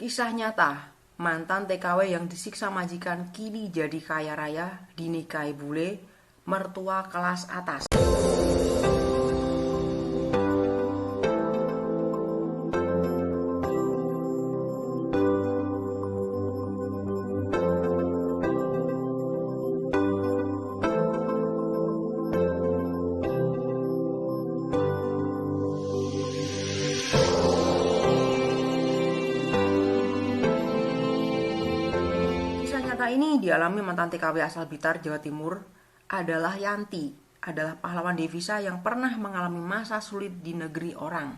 Kisah nyata, mantan TKW yang disiksa majikan kini jadi kaya raya, dinikahi bule, mertua kelas atas. Kisah nyata ini dialami mantan TKW asal Blitar, Jawa Timur adalah Yanti, adalah pahlawan devisa yang pernah mengalami masa sulit di negeri orang.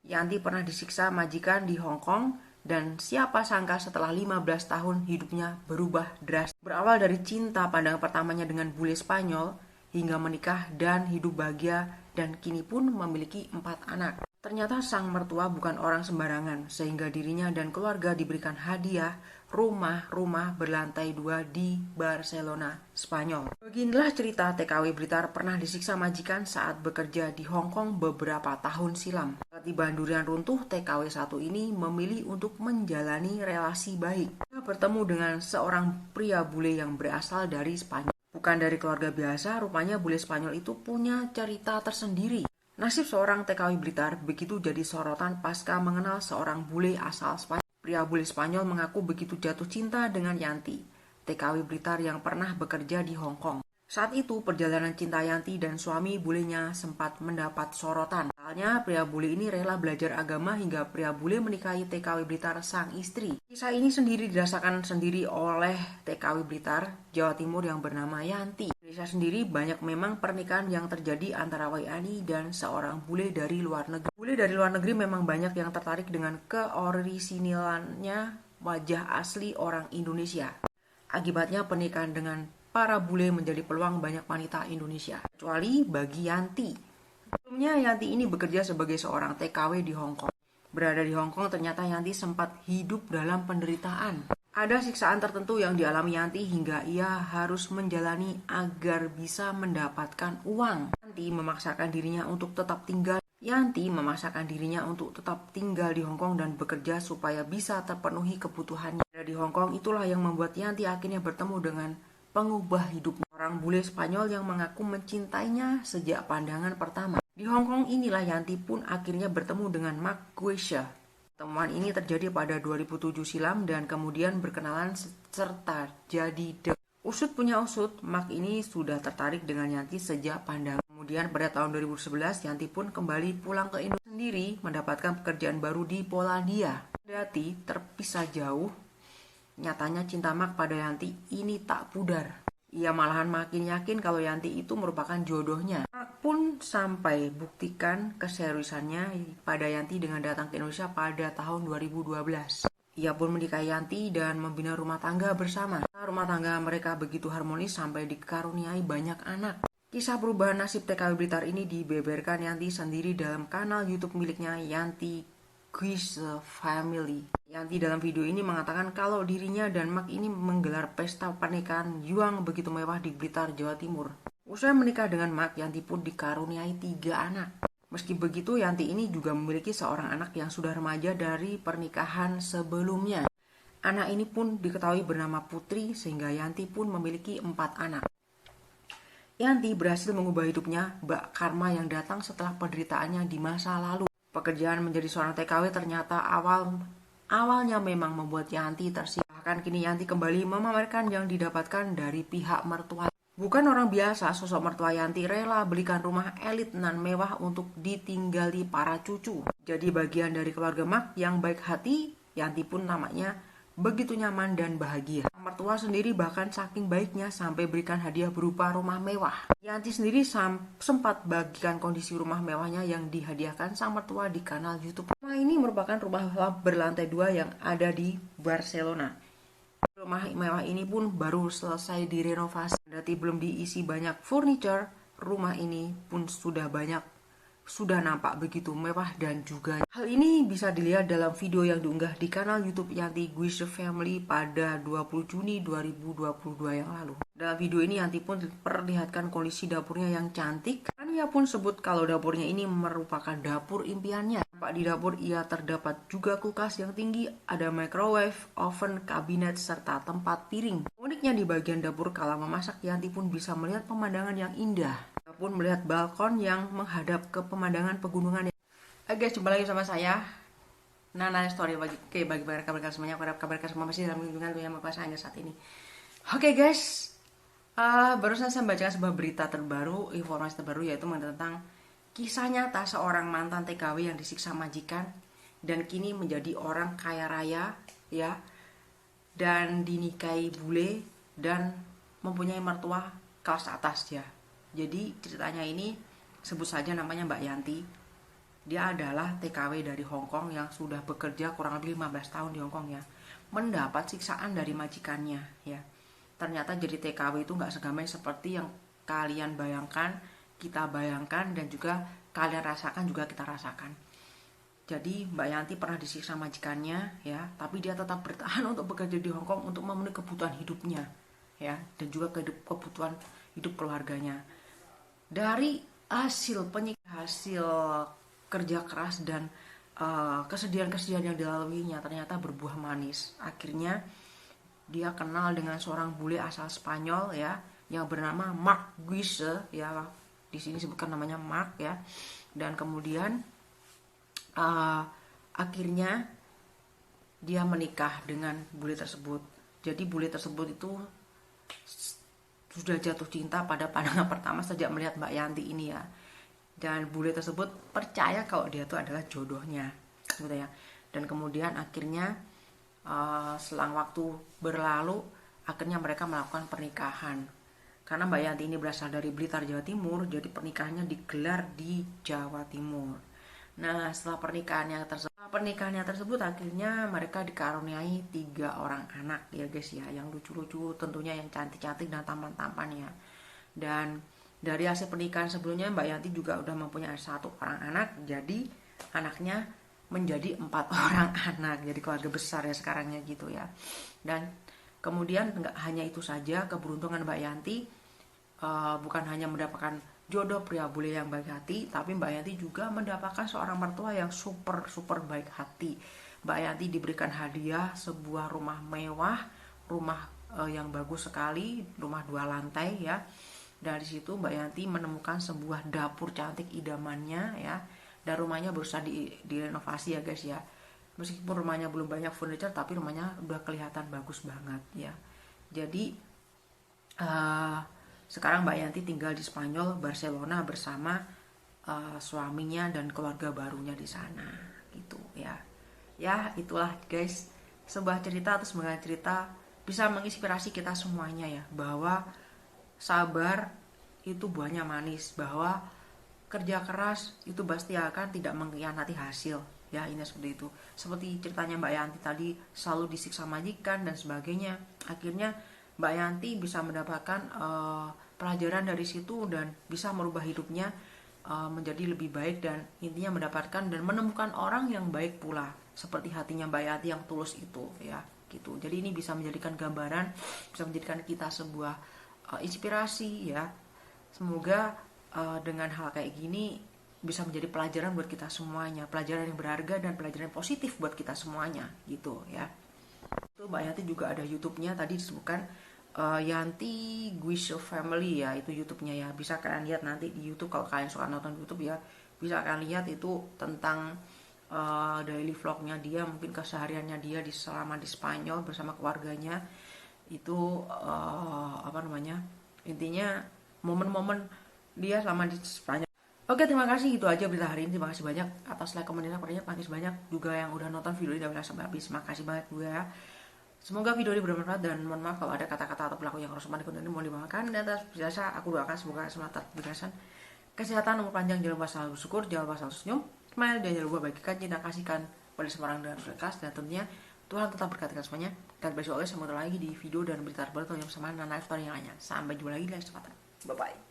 Yanti pernah disiksa majikan di Hong Kong dan siapa sangka setelah 15 tahun hidupnya berubah drastis. Berawal dari cinta pandangan pertamanya dengan bule Spanyol hingga menikah dan hidup bahagia dan kini pun memiliki 4 anak. Ternyata sang mertua bukan orang sembarangan sehingga dirinya dan keluarga diberikan hadiah rumah berlantai 2 di Barcelona, Spanyol. Beginilah cerita TKW Blitar pernah disiksa majikan saat bekerja di Hong Kong beberapa tahun silam. Saat tiba durian runtuh, TKW 1 ini memilih untuk menjalani relasi baik. Dia bertemu dengan seorang pria bule yang berasal dari Spanyol. Bukan dari keluarga biasa, rupanya bule Spanyol itu punya cerita tersendiri. Nasib seorang TKW Blitar begitu jadi sorotan pasca mengenal seorang bule asal Spanyol. Pria bule Spanyol mengaku begitu jatuh cinta dengan Yanti, TKW Blitar yang pernah bekerja di Hong Kong. Saat itu perjalanan cinta Yanti dan suami bulenya sempat mendapat sorotan. Soalnya pria bule ini rela belajar agama hingga pria bule menikahi TKW Blitar sang istri. Kisah ini sendiri dirasakan sendiri oleh TKW Blitar, Jawa Timur yang bernama Yanti. Indonesia sendiri banyak memang pernikahan yang terjadi antara Wayani dan seorang bule dari luar negeri. Bule dari luar negeri memang banyak yang tertarik dengan keorisinilannya wajah asli orang Indonesia. Akibatnya pernikahan dengan para bule menjadi peluang banyak wanita Indonesia, kecuali bagi Yanti. Sebelumnya Yanti ini bekerja sebagai seorang TKW di Hong Kong. Berada di Hong Kong ternyata Yanti sempat hidup dalam penderitaan. Ada siksaan tertentu yang dialami Yanti hingga ia harus menjalani agar bisa mendapatkan uang. Yanti memaksakan dirinya untuk tetap tinggal di Hong Kong dan bekerja supaya bisa terpenuhi kebutuhannya. Di Hong Kong itulah yang membuat Yanti akhirnya bertemu dengan pengubah hidupnya, orang bule Spanyol yang mengaku mencintainya sejak pandangan pertama. Di Hong Kong inilah Yanti pun akhirnya bertemu dengan Mark Guisha. Pertemuan ini terjadi pada 2007 silam dan kemudian berkenalan serta jadi deket. Usut punya usut, Mark ini sudah tertarik dengan Yanti sejak pandangan. Kemudian pada tahun 2011 Yanti pun kembali pulang ke Indonesia sendiri mendapatkan pekerjaan baru di Polandia. Kendati terpisah jauh, nyatanya cinta Mark pada Yanti ini tak pudar. Ia malahan makin yakin kalau Yanti itu merupakan jodohnya. Mark pun sampai buktikan keseriusannya pada Yanti dengan datang ke Indonesia pada tahun 2012. Ia pun menikahi Yanti dan membina rumah tangga bersama. Rumah tangga mereka begitu harmonis sampai dikaruniai banyak anak. Kisah perubahan nasib TKW Blitar ini dibeberkan Yanti sendiri dalam kanal YouTube miliknya Yanti Guisha Family. Yanti dalam video ini mengatakan kalau dirinya dan Mark ini menggelar pesta pernikahan yang begitu mewah di Blitar, Jawa Timur. Usai menikah dengan Mark, Yanti pun dikaruniai 3 anak. Meski begitu, Yanti ini juga memiliki seorang anak yang sudah remaja dari pernikahan sebelumnya. Anak ini pun diketahui bernama Putri sehingga Yanti pun memiliki 4 anak. Yanti berhasil mengubah hidupnya bak karma yang datang setelah penderitaannya di masa lalu. Pekerjaan menjadi seorang TKW ternyata awalnya memang membuat Yanti tersiksa. Bahkan kini Yanti kembali memamerkan yang didapatkan dari pihak mertua. Bukan orang biasa, sosok mertua Yanti rela belikan rumah elit nan mewah untuk ditinggali para cucu. Jadi bagian dari keluarga Mark yang baik hati, Yanti pun namanya begitu nyaman dan bahagia. Mertua sendiri bahkan saking baiknya sampai berikan hadiah berupa rumah mewah. Yanti sendiri sempat bagikan kondisi rumah mewahnya yang dihadiahkan sang mertua di kanal YouTube. Rumah ini merupakan rumah berlantai 2 yang ada di Barcelona. Rumah mewah ini pun baru selesai direnovasi. Berarti belum diisi banyak furniture, rumah ini pun sudah nampak begitu mewah dan juga. Hal ini bisa dilihat dalam video yang diunggah di kanal YouTube Yanti Guisha Family pada 20 Juni 2022 yang lalu. Dalam video ini Yanti pun perlihatkan kondisi dapurnya yang cantik. Ia pun sebut kalau dapurnya ini merupakan dapur impiannya. Pak di dapur ia terdapat juga kulkas yang tinggi, ada microwave, oven, kabinet, serta tempat piring. Uniknya di bagian dapur kala memasak, Yanti pun bisa melihat pemandangan yang indah. Ia pun melihat balkon yang menghadap ke pemandangan pegunungan. Oke guys, jumpa lagi sama saya. Nana Story bagi kabar semuanya, kabar semua masih dalam lingkungan yang berkuasa hingga saat ini. Oke guys, barusan saya membaca sebuah berita terbaru, informasi terbaru, yaitu tentang kisah nyata seorang mantan TKW yang disiksa majikan dan kini menjadi orang kaya raya ya, dan dinikahi bule dan mempunyai mertua kelas atas ya. Jadi ceritanya ini sebut saja namanya Mbak Yanti. Dia adalah TKW dari Hong Kong yang sudah bekerja kurang lebih 15 tahun di Hong Kong ya. Mendapat siksaan dari majikannya ya. Ternyata jadi TKW itu nggak segampang seperti yang kalian bayangkan, kita bayangkan, dan juga kalian rasakan, juga kita rasakan. Jadi Mbak Yanti pernah disiksa majikannya ya, tapi dia tetap bertahan untuk bekerja di Hong Kong untuk memenuhi kebutuhan hidupnya ya, dan juga kebutuhan hidup keluarganya. Dari hasil kerja keras dan kesedihan-kesedihan yang dilaluinya ternyata berbuah manis. Akhirnya dia kenal dengan seorang bule asal Spanyol ya, yang bernama Mark Guise ya. Di sini sebutkan namanya Mark ya. Dan kemudian akhirnya dia menikah dengan bule tersebut. Jadi bule tersebut itu sudah jatuh cinta pada pandangan pertama sejak melihat Mbak Yanti ini ya. Dan bule tersebut percaya kalau dia itu adalah jodohnya gitu ya. Dan kemudian akhirnya selang waktu berlalu, akhirnya mereka melakukan pernikahan. Karena Mbak Yanti ini berasal dari Blitar, Jawa Timur, jadi pernikahannya digelar di Jawa Timur. Nah, setelah pernikahannya tersebut akhirnya mereka dikaruniai 3 orang anak ya guys ya, yang lucu-lucu tentunya, yang cantik-cantik dan tampan-tampan ya. Dan dari hasil pernikahan sebelumnya Mbak Yanti juga udah mempunyai 1 orang anak, jadi anaknya menjadi 4 orang anak, jadi keluarga besar ya sekarangnya gitu ya. Dan kemudian nggak hanya itu saja, keberuntungan Mbak Yanti bukan hanya mendapatkan jodoh pria bule yang baik hati, tapi Mbak Yanti juga mendapatkan seorang mertua yang super baik hati. Mbak Yanti diberikan hadiah sebuah rumah mewah, rumah yang bagus sekali, rumah 2 lantai ya. Dari situ Mbak Yanti menemukan sebuah dapur cantik idamannya ya, dan rumahnya berusaha direnovasi ya guys ya. Meskipun rumahnya belum banyak furniture, tapi rumahnya udah kelihatan bagus banget ya. Jadi sekarang Mbak Yanti tinggal di Spanyol, Barcelona, bersama suaminya dan keluarga barunya di sana gitu ya. Ya itulah guys, sebuah cerita atau semoga cerita bisa menginspirasi kita semuanya ya, bahwa sabar itu buahnya manis, bahwa kerja keras itu pasti akan tidak mengkhianati hasil ya. Ini seperti itu, seperti ceritanya Mbak Yanti tadi, selalu disiksa majikan dan sebagainya. Akhirnya Mbak Yanti bisa mendapatkan pelajaran dari situ dan bisa merubah hidupnya menjadi lebih baik, dan intinya mendapatkan dan menemukan orang yang baik pula seperti hatinya Mbak Yanti yang tulus itu ya gitu. Jadi ini bisa menjadikan gambaran, bisa menjadikan kita sebuah inspirasi ya. Semoga dengan hal kayak gini bisa menjadi pelajaran buat kita semuanya, pelajaran yang berharga dan pelajaran yang positif buat kita semuanya gitu ya. Itu Mbak Yanti juga ada YouTube-nya, tadi disebutkan Yanti Guise Family ya, itu YouTube-nya ya. Bisa kalian lihat nanti di YouTube kalau kalian suka nonton YouTube ya. Bisa kalian lihat itu tentang daily vlognya dia, mungkin kesehariannya dia selama di Spanyol bersama keluarganya. Itu intinya momen-momen dia selama di Spanyol. Oke, terima kasih, itu aja berita hari ini. Terima kasih banyak atas like, komen, dan terima kasih banyak juga yang udah nonton video ini sampai habis. Terima kasih banget gue ya. Semoga video ini bermanfaat, dan mohon maaf kalau ada kata-kata atau perilaku yang harus di konten ini mohon dimaafkan. Dan atas biasa aku doakan semoga semangat kebiasaan, kesehatan, umur panjang, jangan lupa selalu bersyukur, jangan lupa selalu senyum, smile, dan jangan lupa bagikan cinta kasihkan pada semua orang dengan ikhlas, dan tentunya Tuhan tetap berkati kita semuanya. Dan besok sampai lagi di video dan berita terbaru yang bersama Nana Story yang lainnya. Sampai jumpa lagi di lain kesempatan. Bye bye.